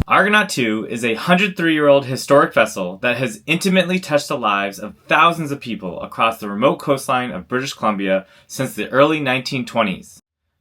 Argonaut 2 is a 103-year-old historic vessel that has intimately touched the lives of thousands of people across the remote coastline of British Columbia since the early 1920s.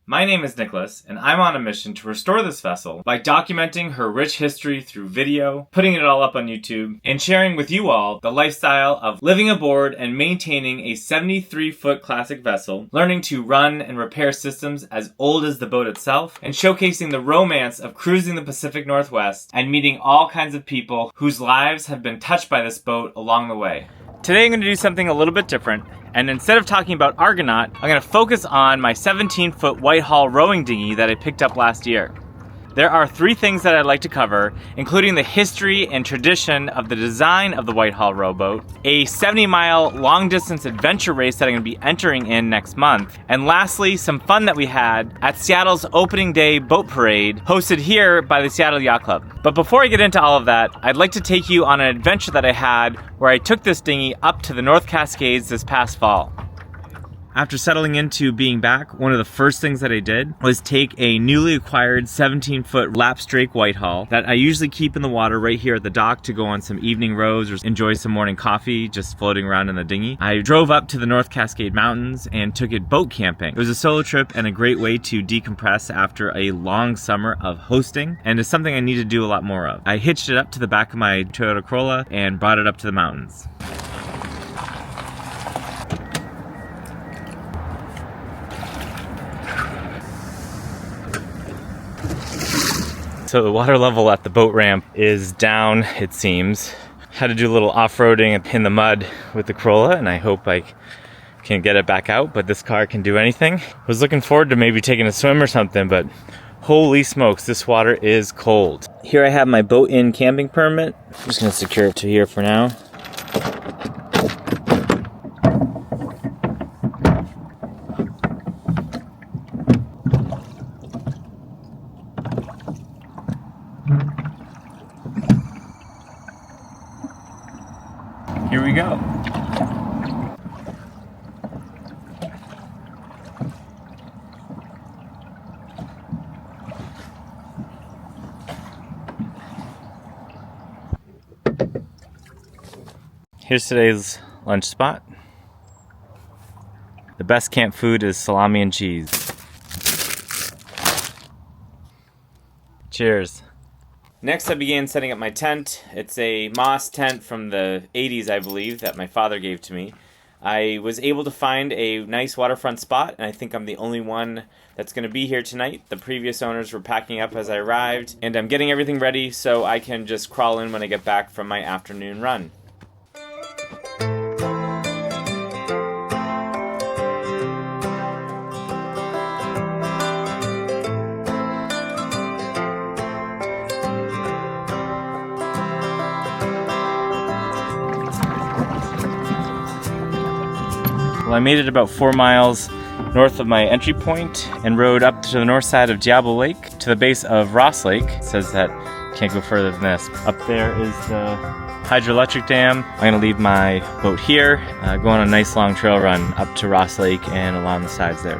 My name is Nicholas, and I'm on a mission to restore this vessel by documenting her rich history through video, putting it all up on YouTube, and sharing with you all the lifestyle of living aboard and maintaining a 73-foot classic vessel, learning to run and repair systems as old as the boat itself, and showcasing the romance of cruising the Pacific Northwest and meeting all kinds of people whose lives have been touched by this boat along the way. Today I'm going to do something a little bit different, and instead of talking about Argonaut, I'm going to focus on my 17-foot Whitehall rowing dinghy that I picked up last year. There are 3 things that I'd like to cover, including the history and tradition of the design of the Whitehall Rowboat, a 70-mile long-distance adventure race that I'm going to be entering in next month, and lastly, some fun that we had at Seattle's opening day boat parade, hosted here by the Seattle Yacht Club. But before I get into all of that, I'd like to take you on an adventure that I had where I took this dinghy up to the North Cascades this past fall. After settling into being back, one of the first things that I did was take a newly acquired 17-foot lapstrake Whitehall that I usually keep in the water right here at the dock to go on some evening rows or enjoy some morning coffee just floating around in the dinghy. I drove up to the North Cascade Mountains and took it boat camping. It was a solo trip and a great way to decompress after a long summer of hosting, and it's something I need to do a lot more of. I hitched it up to the back of my Toyota Corolla and brought it up to the mountains. So the water level at the boat ramp is down, it seems. Had to do a little off-roading in the mud with the Corolla, and I hope I can get it back out, but this car can do anything. Was looking forward to maybe taking a swim or something, but holy smokes, this water is cold. Here I have my boat-in camping permit. I'm just gonna secure it to here for now. Here we go. Here's today's lunch spot. The best camp food is salami and cheese. Cheers. Next, I began setting up my tent. It's a moss tent from the 80s, I believe, that my father gave to me. I was able to find a nice waterfront spot, and I think I'm the only one that's going to be here tonight. The previous owners were packing up as I arrived, and I'm getting everything ready so I can just crawl in when I get back from my afternoon run. Well, I made it about 4 miles north of my entry point and rode up to the north side of Diablo Lake to the base of Ross Lake. It says that can't go further than this. Up there is the hydroelectric dam. I'm gonna leave my boat here, go on a nice long trail run up to Ross Lake and along the sides there.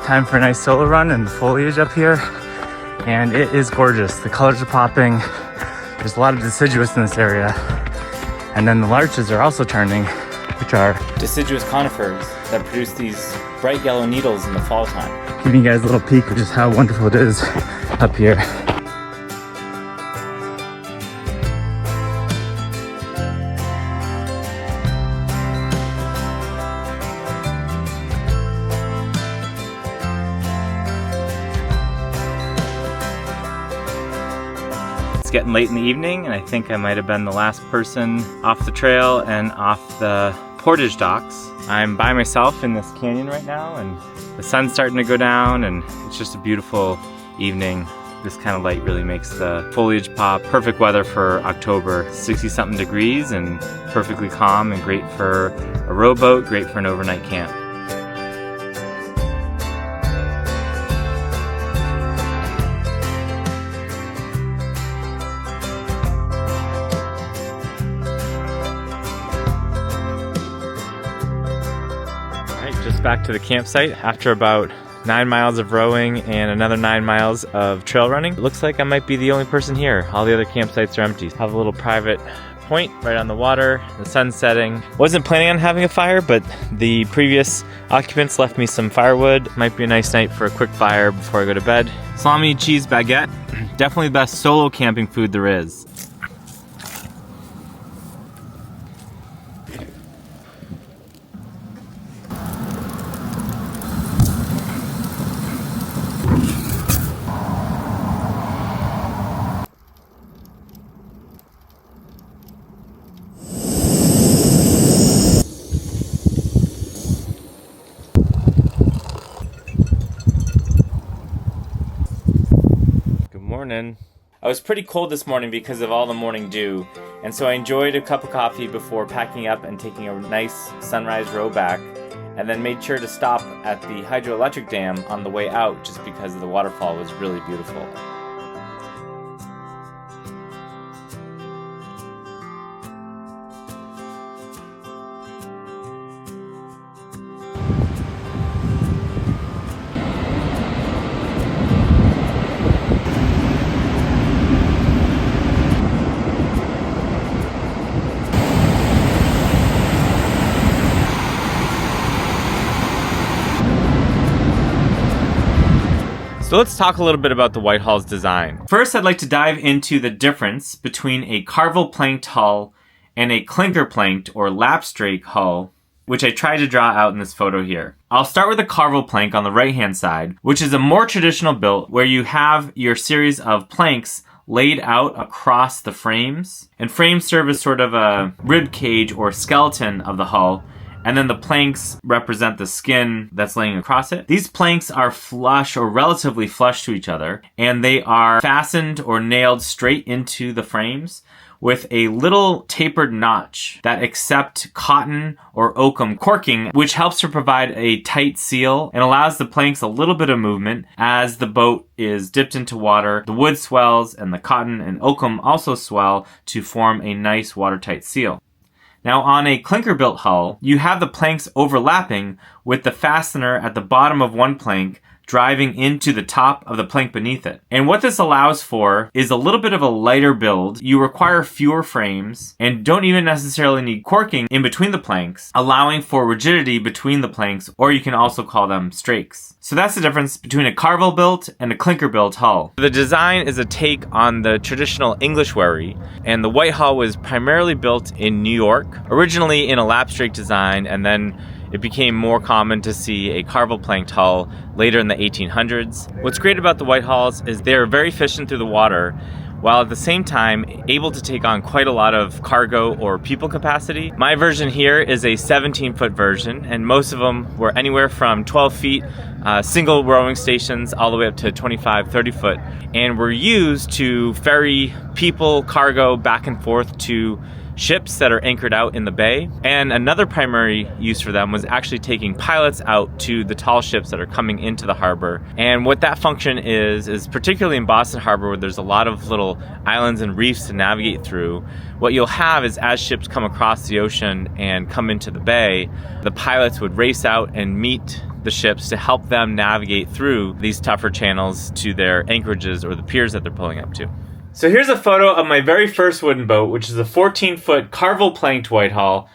Time for a nice solo run in the foliage up here, and it is gorgeous. The colors are popping. There's a lot of deciduous in this area, and then the larches are also turning, which are deciduous conifers that produce these bright yellow needles in the fall time. Giving you guys a little peek of just how wonderful it is up here. It's getting late in the evening, and I think I might have been the last person off the trail and off the portage docks. I'm by myself in this canyon right now, and the sun's starting to go down, and it's just a beautiful evening. This kind of light really makes the foliage pop. Perfect weather for October, 60-something degrees and perfectly calm and great for a rowboat, great for an overnight camp. Just back to the campsite after about 9 miles of rowing and another 9 miles of trail running. It looks like I might be the only person here. All the other campsites are empty. Have a little private point right on the water, the sun's setting. Wasn't planning on having a fire, but the previous occupants left me some firewood. Might be a nice night for a quick fire before I go to bed. Salami cheese baguette. Definitely the best solo camping food there is. I was pretty cold this morning because of all the morning dew, and so I enjoyed a cup of coffee before packing up and taking a nice sunrise row back, and then made sure to stop at the hydroelectric dam on the way out just because the waterfall was really beautiful. So let's talk a little bit about the Whitehall's design. First, I'd like to dive into the difference between a carvel planked hull and a clinker planked or lapstrake hull, which I tried to draw out in this photo here. I'll start with a carvel plank on the right-hand side, which is a more traditional build where you have your series of planks laid out across the frames, and frames serve as sort of a rib cage or skeleton of the hull, and then the planks represent the skin that's laying across it. These planks are flush or relatively flush to each other, and they are fastened or nailed straight into the frames with a little tapered notch that accept cotton or oakum corking, which helps to provide a tight seal and allows the planks a little bit of movement as the boat is dipped into water. The wood swells and the cotton and oakum also swell to form a nice watertight seal. Now on a clinker-built hull, you have the planks overlapping with the fastener at the bottom of one plank driving into the top of the plank beneath it. And what this allows for is a little bit of a lighter build. You require fewer frames and don't even necessarily need corking in between the planks, allowing for rigidity between the planks, or you can also call them strakes. So that's the difference between a carvel built and a clinker built hull. The design is a take on the traditional English wherry, and the Whitehall was primarily built in New York, originally in a lapstrake design, and then it became more common to see a carvel planked hull later in the 1800s. What's great about the Whitehalls is they're very efficient through the water, while at the same time able to take on quite a lot of cargo or people capacity. My version here is a 17-foot version, and most of them were anywhere from 12 feet, single rowing stations, all the way up to 25, 30 foot, and were used to ferry people, cargo back and forth to ships that are anchored out in the bay. And another primary use for them was actually taking pilots out to the tall ships that are coming into the harbor. And what that function is particularly in Boston Harbor, where there's a lot of little islands and reefs to navigate through, what you'll have is as ships come across the ocean and come into the bay, the pilots would race out and meet the ships to help them navigate through these tougher channels to their anchorages or the piers that they're pulling up to. So here's a photo of my very first wooden boat, which is a 14-foot carvel planked Whitehall.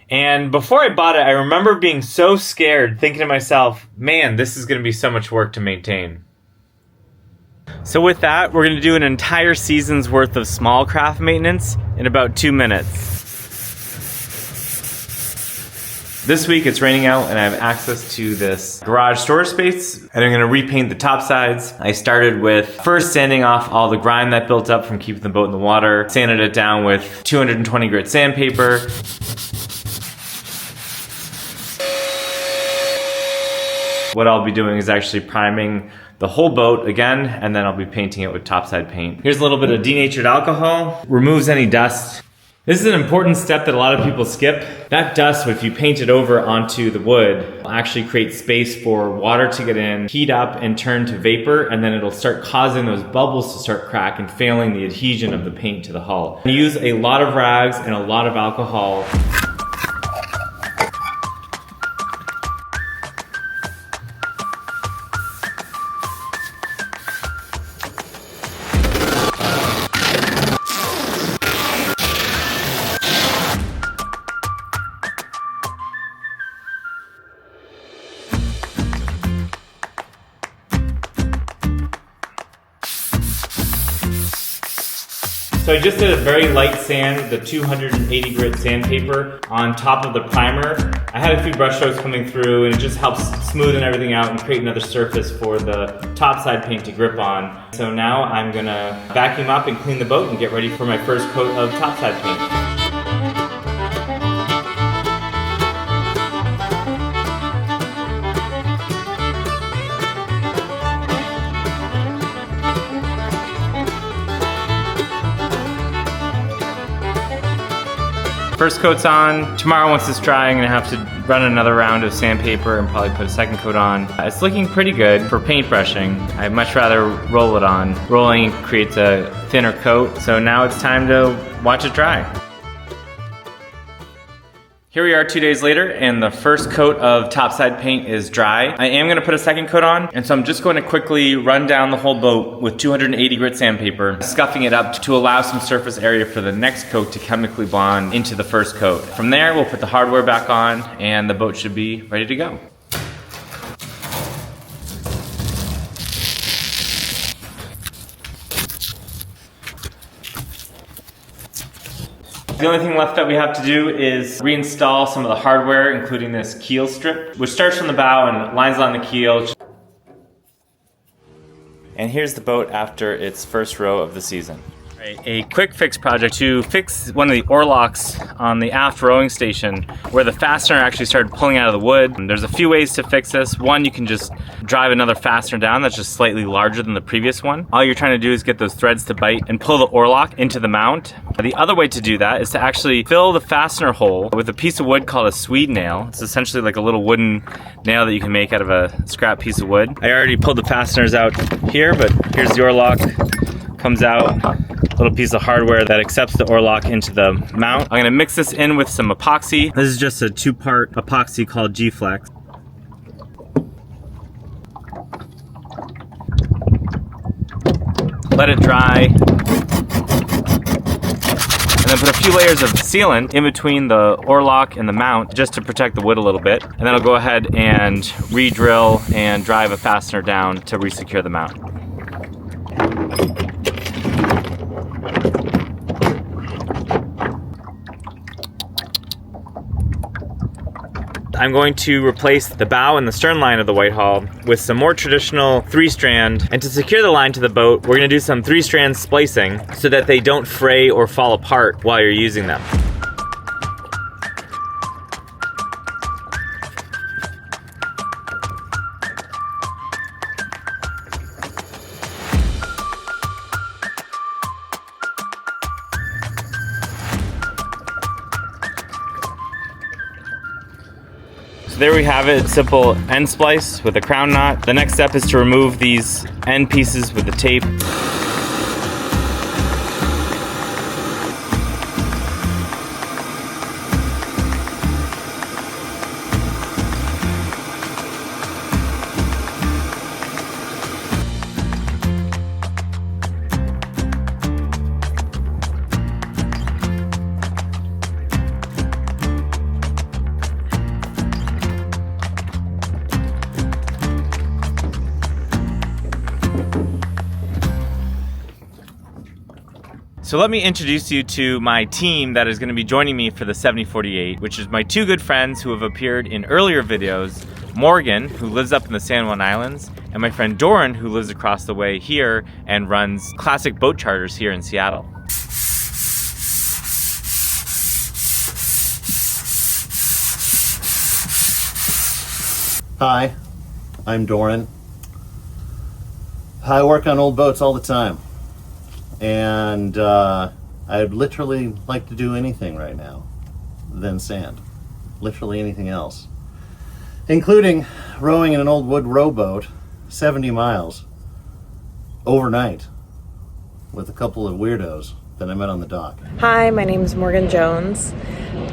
And before I bought it, I remember being so scared, thinking to myself, man, this is going to be so much work to maintain. So with that, we're going to do an entire season's worth of small craft maintenance in about 2 minutes. This week it's raining out and I have access to this garage storage space, and I'm going to repaint the top sides. I started with first sanding off all the grime that built up from keeping the boat in the water, sanded it down with 220 grit sandpaper. What I'll be doing is actually priming the whole boat again, and then I'll be painting it with topside paint. Here's a little bit of denatured alcohol, removes any dust. This is an important step that a lot of people skip. That dust, if you paint it over onto the wood, will actually create space for water to get in, heat up, and turn to vapor, and then it'll start causing those bubbles to start crack and failing the adhesion of the paint to the hull. You use a lot of rags and a lot of alcohol So I just did a very light sand, the 280 grit sandpaper on top of the primer. I had a few brush strokes coming through and it just helps smoothen everything out and create another surface for the topside paint to grip on. So now I'm gonna vacuum up and clean the boat and get ready for my first coat of topside paint. First coat's on. Tomorrow, once it's dry, I'm gonna have to run another round of sandpaper and probably put a second coat on. It's looking pretty good for paintbrushing. I'd much rather roll it on. Rolling creates a thinner coat, so now it's time to watch it dry. Here we are 2 days later, and the first coat of topside paint is dry. I am gonna put a second coat on, and so I'm just going to quickly run down the whole boat with 280 grit sandpaper, scuffing it up to allow some surface area for the next coat to chemically bond into the first coat. From there, we'll put the hardware back on, and the boat should be ready to go. The only thing left that we have to do is reinstall some of the hardware, including this keel strip, which starts from the bow and lines on the keel. And here's the boat after its first row of the season. A quick fix project to fix one of the oar locks on the aft rowing station where the fastener actually started pulling out of the wood. And there's a few ways to fix this. One, you can just drive another fastener down that's just slightly larger than the previous one. All you're trying to do is get those threads to bite and pull the oar lock into the mount. The other way to do that is to actually fill the fastener hole with a piece of wood called a Swede nail. It's essentially like a little wooden nail that you can make out of a scrap piece of wood. I already pulled the fasteners out here, but here's the oar lock. Comes out, little piece of hardware that accepts the oar lock into the mount. I'm gonna mix this in with some epoxy. This is just a 2-part epoxy called G-Flex. Let it dry. And then put a few layers of sealant in between the oar lock and the mount just to protect the wood a little bit. And then I'll go ahead and re-drill and drive a fastener down to re-secure the mount. I'm going to replace the bow and the stern line of the Whitehall with some more traditional 3-strand, and to secure the line to the boat, we're going to do some 3-strand splicing so that they don't fray or fall apart while you're using them. There we have it, simple end splice with a crown knot. The next step is to remove these end pieces with the tape. So let me introduce you to my team that is going to be joining me for the 7048, which is my 2 good friends who have appeared in earlier videos, Morgan, who lives up in the San Juan Islands, and my friend Doran, who lives across the way here and runs classic boat charters here in Seattle. Hi, I'm Doran. I work on old boats all the time. And I'd literally like to do anything right now than sand. Literally anything else. Including rowing in an old wood rowboat 70 miles overnight with a couple of weirdos that I met on the dock. Hi, my name is Morgan Jones.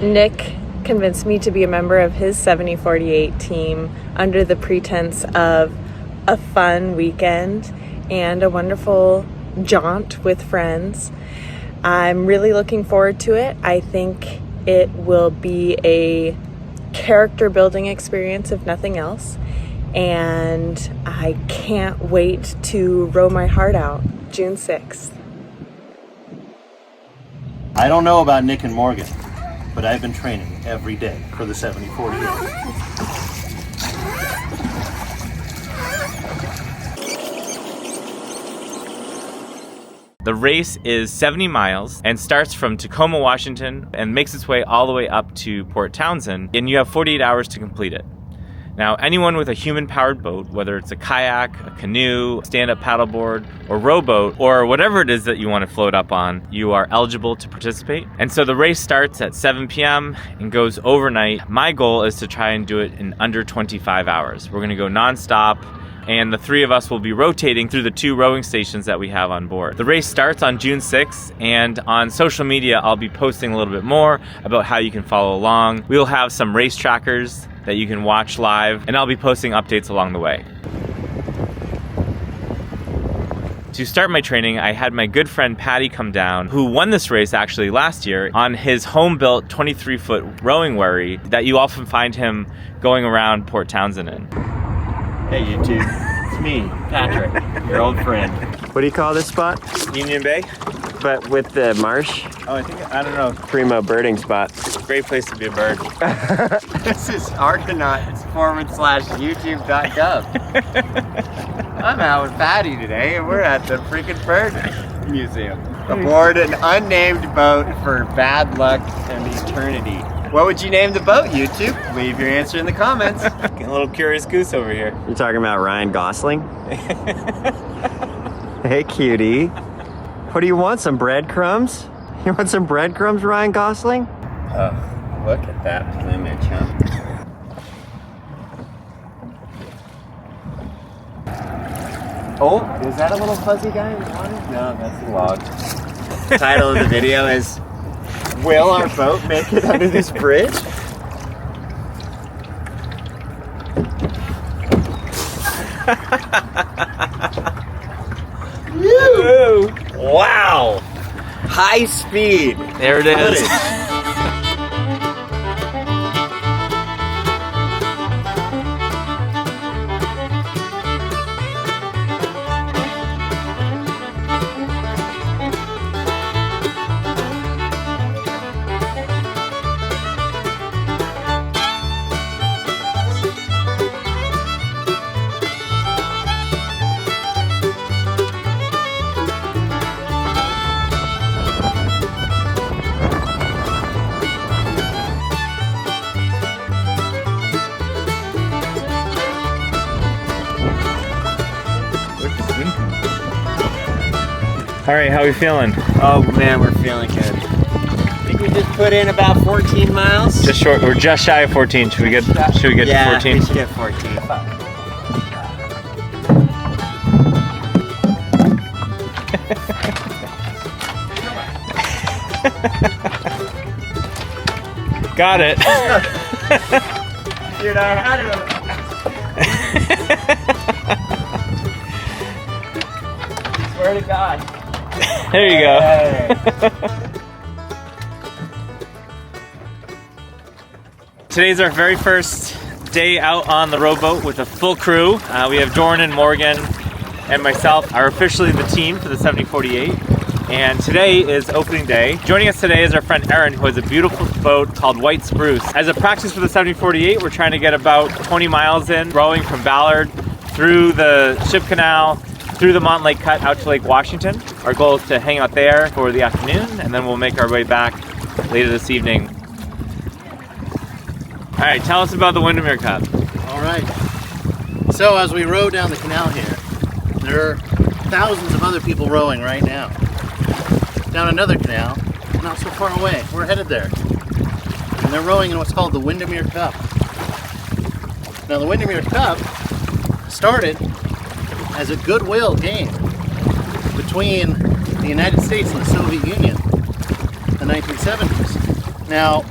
Nick convinced me to be a member of his 7048 team under the pretense of a fun weekend and a wonderful jaunt with friends. I'm really looking forward to it. I think it will be a character building experience if nothing else, and I can't wait to row my heart out June 6th. I don't know about Nick and Morgan, but I've been training every day for the 7048. The race is 70 miles and starts from Tacoma, Washington, and makes its way all the way up to Port Townsend, and you have 48 hours to complete it. Now, anyone with a human-powered boat, whether it's a kayak, a canoe, stand-up paddleboard, or rowboat, or whatever it is that you want to float up on, you are eligible to participate. And so the race starts at 7 p.m. and goes overnight. My goal is to try and do it in under 25 hours. We're going to go nonstop, and the three of us will be rotating through the 2 rowing stations that we have on board. The race starts on June 6th, and on social media I'll be posting a little bit more about how you can follow along. We'll have some race trackers that you can watch live, and I'll be posting updates along the way. To start my training, I had my good friend Patty come down, who won this race actually last year on his home-built 23-foot rowing wherry that you often find him going around Port Townsend in. Hey YouTube, it's me, Patrick, your old friend. What do you call this spot? Union Bay? But with the marsh? Oh, I don't know. Primo birding spot. Great place to be a bird. This is Argonaut.youtube.gov. I'm out with Patty today and we're at the freaking bird museum. Aboard an unnamed boat for bad luck and eternity. What would you name the boat, YouTube? Leave your answer in the comments. Getting a little curious goose over here. You're talking about Ryan Gosling? Hey cutie. What do you want, some breadcrumbs? You want some breadcrumbs, Ryan Gosling? Oh, look at that plumage, huh? Oh, is that a little fuzzy guy in the water? No, that's the log. The title of the video is, will our boat make it under this bridge? Woo! Wow! High speed! There it is. All right, how are we feeling? Oh man, we're feeling good. I think we just put in about 14 miles. Just short. We're just shy of 14. Should we get to 14? Yeah, we should get 14. Got it. Dude, I had it. Swear to God. There you go. Today's our very first day out on the rowboat with a full crew. We have Doran and Morgan and myself are officially the team for the 7048. And today is opening day. Joining us today is our friend Erin, who has a beautiful boat called White Spruce. As a practice for the 7048, we're trying to get about 20 miles in, rowing from Ballard through the Ship Canal, through the Montlake Cut out to Lake Washington. Our goal is to hang out there for the afternoon, and then we'll make our way back later this evening. All right, tell us about the Windermere Cup. All right. So as we row down the canal here, there are thousands of other people rowing right now. Down another canal, not so far away. We're headed there. And they're rowing in what's called the Windermere Cup. Now the Windermere Cup started as a goodwill game between the United States and the Soviet Union in the 1970s. Now,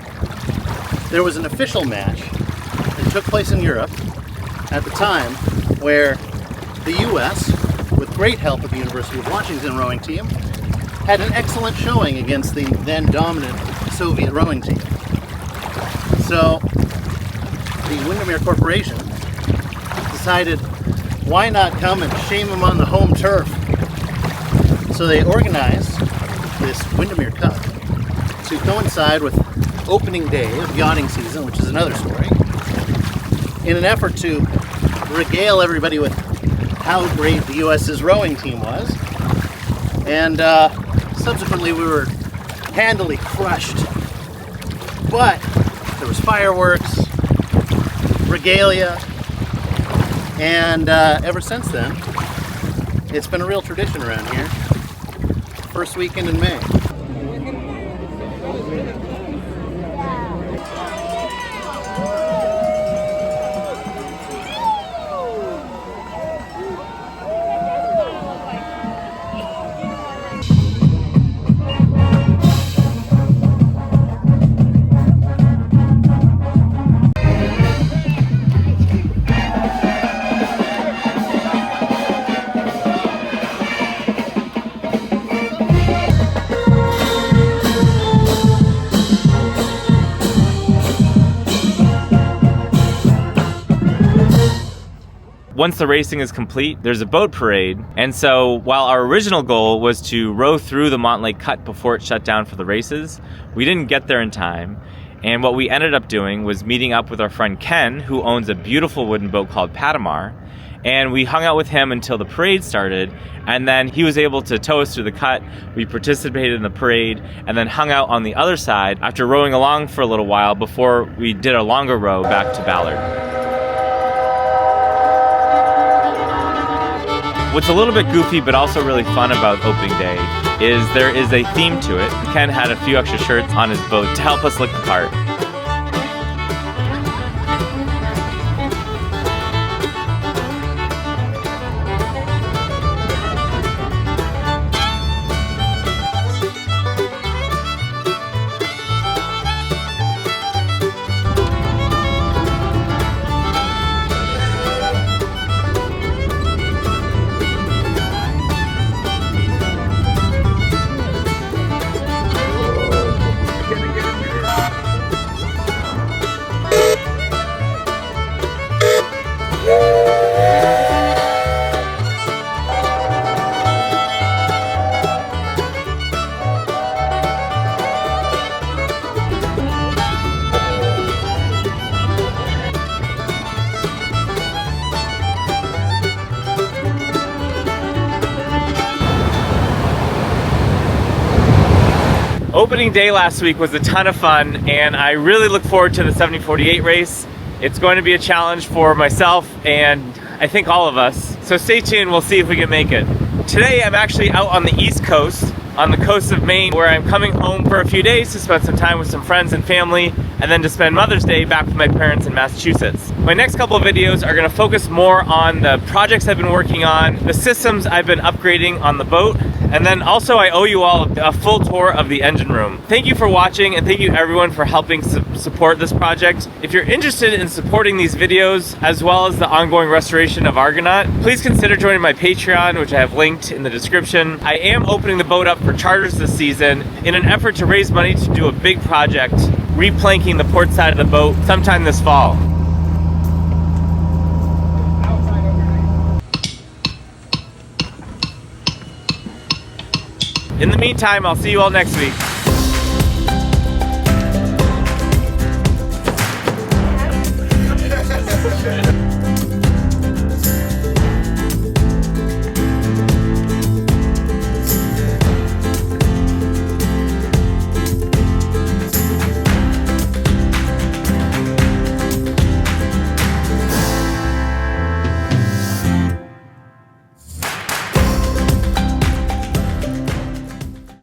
there was an official match that took place in Europe at the time where the US, with great help of the University of Washington rowing team, had an excellent showing against the then dominant Soviet rowing team. So, the Windermere Corporation decided, why not come and shame them on the home turf? So they organized this Windermere Cup to coincide with opening day of yachting season, which is another story, in an effort to regale everybody with how great the U.S.'s rowing team was. And subsequently we were handily crushed. But there was fireworks, regalia, and ever since then, it's been a real tradition around here. First weekend in May. Once the racing is complete, there's a boat parade. And so while our original goal was to row through the Montlake Cut before it shut down for the races, we didn't get there in time. And what we ended up doing was meeting up with our friend Ken, who owns a beautiful wooden boat called Patamar. And we hung out with him until the parade started. And then he was able to tow us through the cut. We participated in the parade and then hung out on the other side after rowing along for a little while before we did a longer row back to Ballard. What's a little bit goofy but also really fun about opening day is there is a theme to it. Ken had a few extra shirts on his boat to help us look the part. Opening day last week was a ton of fun, and I really look forward to the 7048 race. It's going to be a challenge for myself and I think all of us. So stay tuned, we'll see if we can make it. Today I'm actually out on the East Coast, on the coast of Maine, where I'm coming home for a few days to spend some time with some friends and family, and then to spend Mother's Day back with my parents in Massachusetts. My next couple of videos are going to focus more on the projects I've been working on, the systems I've been upgrading on the boat, and then also I owe you all a full tour of the engine room. Thank you for watching, and thank you everyone for helping support this project. If you're interested in supporting these videos, as well as the ongoing restoration of Argonaut, please consider joining my Patreon, which I have linked in the description. I am opening the boat up for charters this season in an effort to raise money to do a big project, replanking the port side of the boat sometime this fall. In the meantime, I'll see you all next week.